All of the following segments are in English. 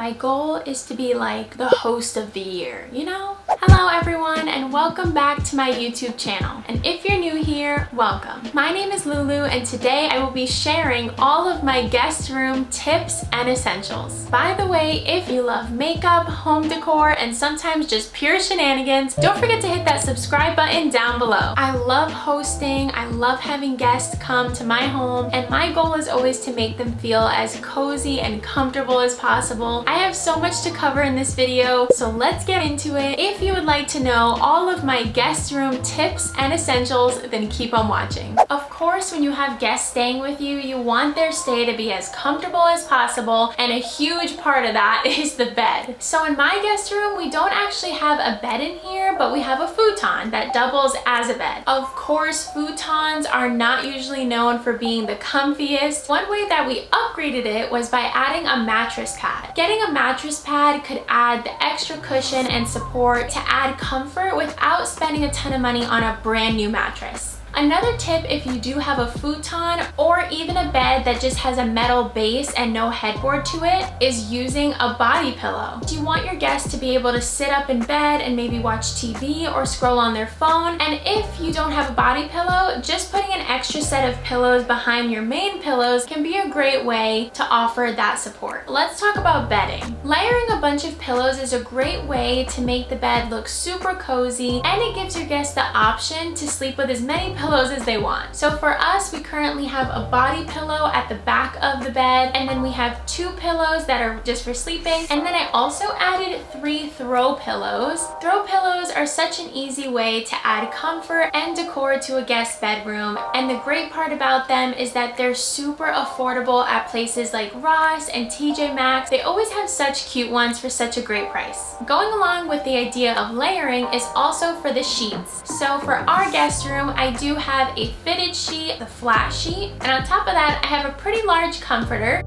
My goal is to be like the host of the year, you know? Hello everyone and welcome back to my YouTube channel. And if you're new here, welcome. My name is Lulu and today I will be sharing all of my guest room tips and essentials. By the way, if you love makeup, home decor, and sometimes just pure shenanigans, don't forget to hit that subscribe button down below. I love hosting, I love having guests come to my home, and my goal is always to make them feel as cozy and comfortable as possible. I have so much to cover in this video, so let's get into it. If you would like to know all of my guest room tips and essentials, then keep on watching. Of course, when you have guests staying with you, you want their stay to be as comfortable as possible, and a huge part of that is the bed. So in my guest room, we don't actually have a bed in here, but we have a futon that doubles as a bed. Of course, futons are not usually known for being the comfiest. One way that we upgraded it was by adding a mattress pad. Getting a mattress pad could add the extra cushion and support to add comfort without spending a ton of money on a brand new mattress. Another tip, if you do have a futon or even a bed that just has a metal base and no headboard to it, is using a body pillow. You want your guests to be able to sit up in bed and maybe watch TV or scroll on their phone. And if you don't have a body pillow, just putting an extra set of pillows behind your main pillows can be a great way to offer that support. Let's talk about bedding. Layering a bunch of pillows is a great way to make the bed look super cozy, and it gives your guests the option to sleep with as many pillows as they want. So for us, we currently have a body pillow at the back of the bed, and then we have 2 pillows that are just for sleeping, and then I also added 3 throw pillows. Throw pillows are such an easy way to add comfort and decor to a guest bedroom, and the great part about them is that they're super affordable at places like Ross and TJ Maxx. They always have such cute ones for such a great price. Going along with the idea of layering is also for the sheets. So for our guest room, I do have a fitted sheet, the flat sheet, and on top of that, I have a pretty large comforter.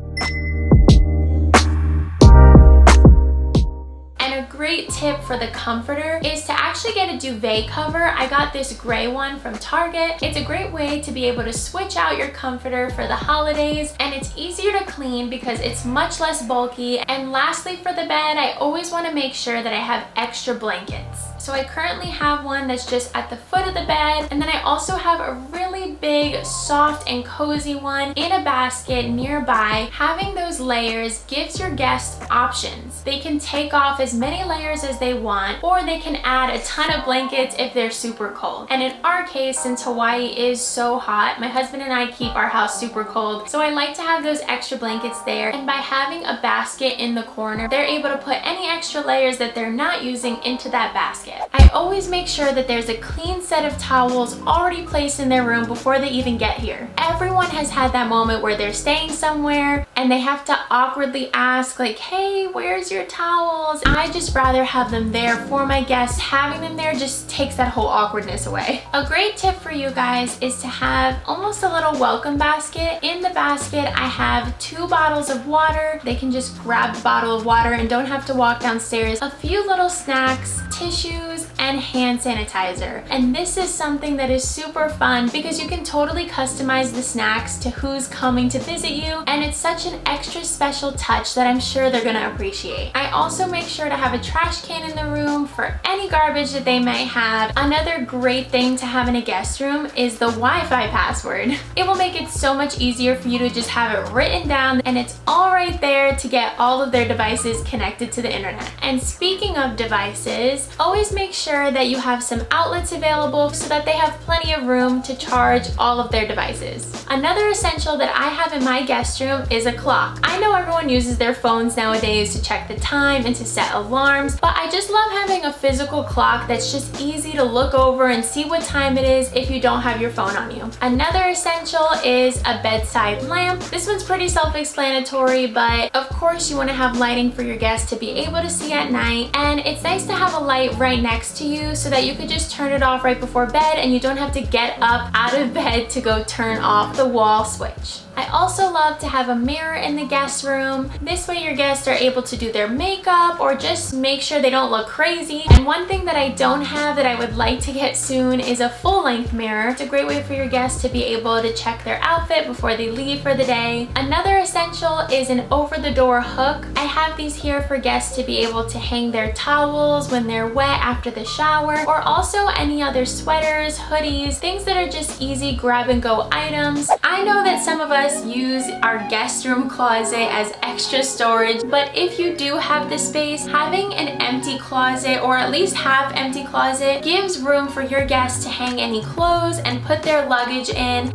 And a great tip for the comforter is to actually get a duvet cover. I got this gray one from Target. It's a great way to be able to switch out your comforter for the holidays, and it's easier to clean because it's much less bulky. And lastly, for the bed, I always want to make sure that I have extra blankets. So I currently have one that's just at the foot of the bed, and then I also have a really big, soft, and cozy one in a basket nearby. Having those layers gives your guests options. They can take off as many layers as they want, or they can add a ton of blankets if they're super cold. And in our case, since Hawaii is so hot, my husband and I keep our house super cold, so I like to have those extra blankets there. And by having a basket in the corner, they're able to put any extra layers that they're not using into that basket. I always make sure that there's a clean set of towels already placed in their room before they even get here. Everyone has had that moment where they're staying somewhere and they have to awkwardly ask like, hey, where's your towels? I just rather have them there for my guests. Having them there just takes that whole awkwardness away. A great tip for you guys is to have almost a little welcome basket. In the basket, I have 2 bottles of water. They can just grab the bottle of water and don't have to walk downstairs. A few little snacks, tissues, and hand sanitizer. And this is something that is super fun because you can totally customize the snacks to who's coming to visit you, and it's such an extra special touch that I'm sure they're gonna appreciate. I also make sure to have a trash can in the room for any garbage that they might have. Another great thing to have in a guest room is the Wi-Fi password. It will make it so much easier for you to just have it written down, and it's all right there to get all of their devices connected to the internet. And speaking of devices, always make sure that you have some outlets available so that they have plenty of room to charge all of their devices. Another essential that I have in my guest room is a clock. I know everyone uses their phones nowadays to check the time and to set alarms, but I just love having a physical clock that's just easy to look over and see what time it is if you don't have your phone on you. Another essential is a bedside lamp. This one's pretty self-explanatory, but of course you want to have lighting for your guests to be able to see at night, and it's nice to have a light right next to you so that you could just turn it off right before bed and you don't have to get up out of bed to go turn off the wall switch. I also love to have a mirror in the guest room. This way your guests are able to do their makeup or just make sure they don't look crazy. And one thing that I don't have that I would like to get soon is a full-length mirror. It's a great way for your guests to be able to check their outfit before they leave for the day. Another essential is an over-the-door hook. I have these here for guests to be able to hang their towels when they're wet after the shower, or also any other sweaters, hoodies, things that are just easy grab-and-go items. I know that some of us use our guest room closet as extra storage, but if you do have the space, having an empty closet or at least half empty closet gives room for your guests to hang any clothes and put their luggage in.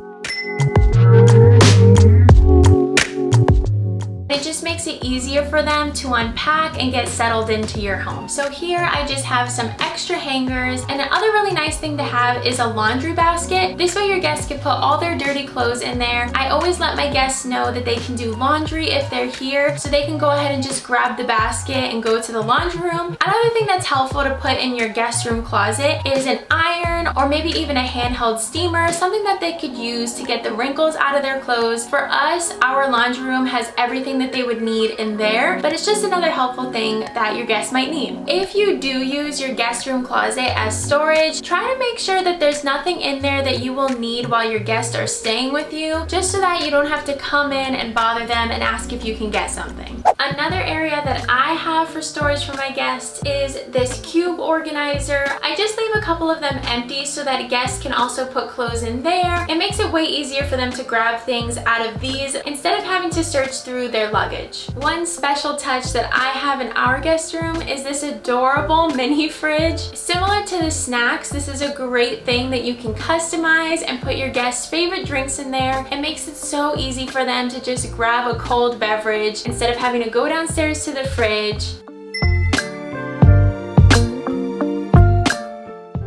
It just makes it easier for them to unpack and get settled into your home. So here I just have some extra hangers, and another really nice thing to have is a laundry basket. This way your guests can put all their dirty clothes in there. I always let my guests know that they can do laundry if they're here, so they can go ahead and just grab the basket and go to the laundry room. Another thing that's helpful to put in your guest room closet is an iron or maybe even a handheld steamer, something that they could use to get the wrinkles out of their clothes. For us, our laundry room has everything that they would need in there, but it's just another helpful thing that your guests might need. If you do use your guest room closet as storage, try to make sure that there's nothing in there that you will need while your guests are staying with you, just so that you don't have to come in and bother them and ask if you can get something. Another area that I have for storage for my guests is this cube organizer. I just leave a couple of them empty so that guests can also put clothes in there. It makes it way easier for them to grab things out of these instead of having to search through their luggage. One special touch that I have in our guest room is this adorable mini fridge. Similar to the snacks, this is a great thing that you can customize and put your guests' favorite drinks in there. It makes it so easy for them to just grab a cold beverage instead of having to go downstairs to the fridge.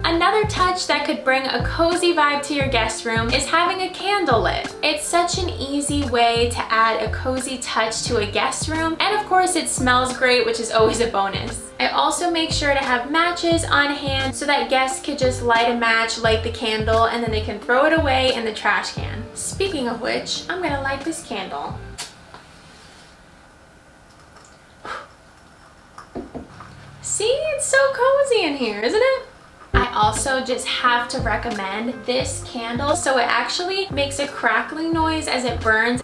Another touch that could bring a cozy vibe to your guest room is having a candle lit. It's such an easy way to add a cozy touch to a guest room, and of course it smells great, which is always a bonus. I also make sure to have matches on hand so that guests could just light a match, light the candle, and then they can throw it away in the trash can. Speaking of which, I'm gonna light this candle. See, it's so cozy in here, isn't it? I also just have to recommend this candle. So it actually makes a crackling noise as it burns.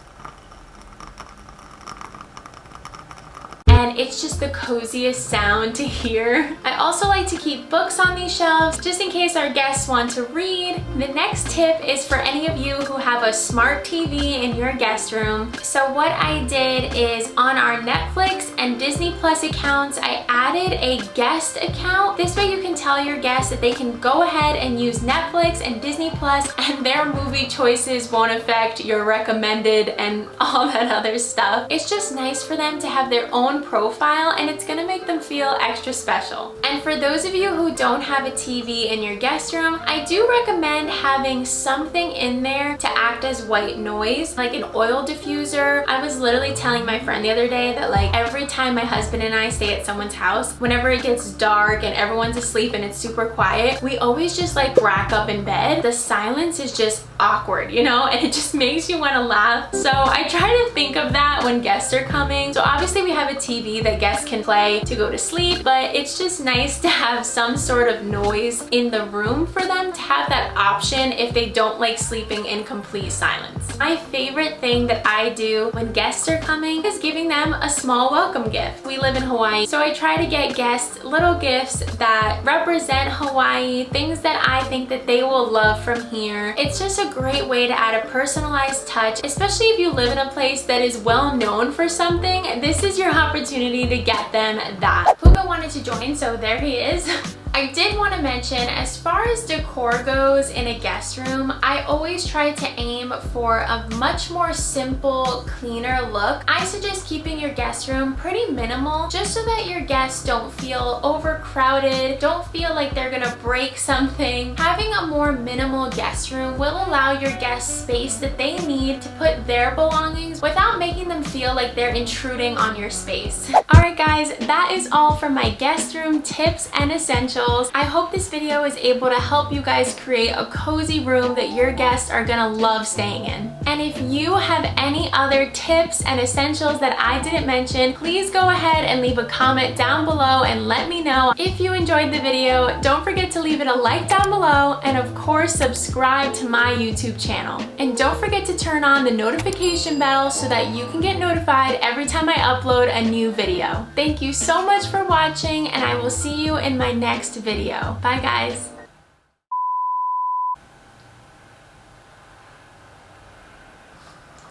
And it's just the coziest sound to hear. I also like to keep books on these shelves just in case our guests want to read. The next tip is for any of you who have a smart TV in your guest room. So what I did is on our Netflix and Disney Plus accounts, I added a guest account. This way you can tell your guests that they can go ahead and use Netflix and Disney Plus and their movie choices won't affect your recommended and all that other stuff. It's just nice for them to have their own profile, and it's gonna make them feel extra special. And for those of you who don't have a TV in your guest room, I do recommend having something in there to act as white noise, like an oil diffuser. I was literally telling my friend the other day that like every time my husband and I stay at someone's house, whenever it gets dark and everyone's asleep and it's super quiet, we always just like rack up in bed. The silence is just awkward, you know, and it just makes you want to laugh. So I try to think of that when guests are coming. So obviously we have a TV that guests can play to go to sleep, but it's just nice to have some sort of noise in the room for them to have that option if they don't like sleeping in complete silence. My favorite thing that I do when guests are coming is giving them a small welcome gift. We live in Hawaii, so I try to get guests little gifts that represent Hawaii, things that I think that they will love from here. It's just a great way to add a personalized touch, especially if you live in a place that is well known for something. This is your opportunity to get them that. Pookah wanted to join, so there he is. I did want to mention, as far as decor goes in a guest room, I always try to aim for a much more simple, cleaner look. I suggest keeping your guest room pretty minimal, just so that your guests don't feel overcrowded, don't feel like they're gonna break something. Having a more minimal guest room will allow your guests space that they need to put their belongings without making them feel like they're intruding on your space. Alright guys, guys, that is all for my guest room tips and essentials. I hope this video is able to help you guys create a cozy room that your guests are gonna love staying in. And if you have any other tips and essentials that I didn't mention, please go ahead and leave a comment down below and let me know. If you enjoyed the video, don't forget to leave it a like down below, and of course subscribe to my YouTube channel. And don't forget to turn on the notification bell so that you can get notified every time I upload a new video. Thank you so much for watching, and I will see you in my next video. Bye guys.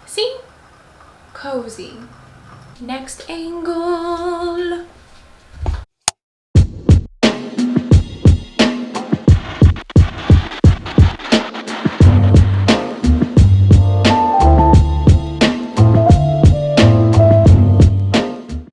See? Cozy. Next angle.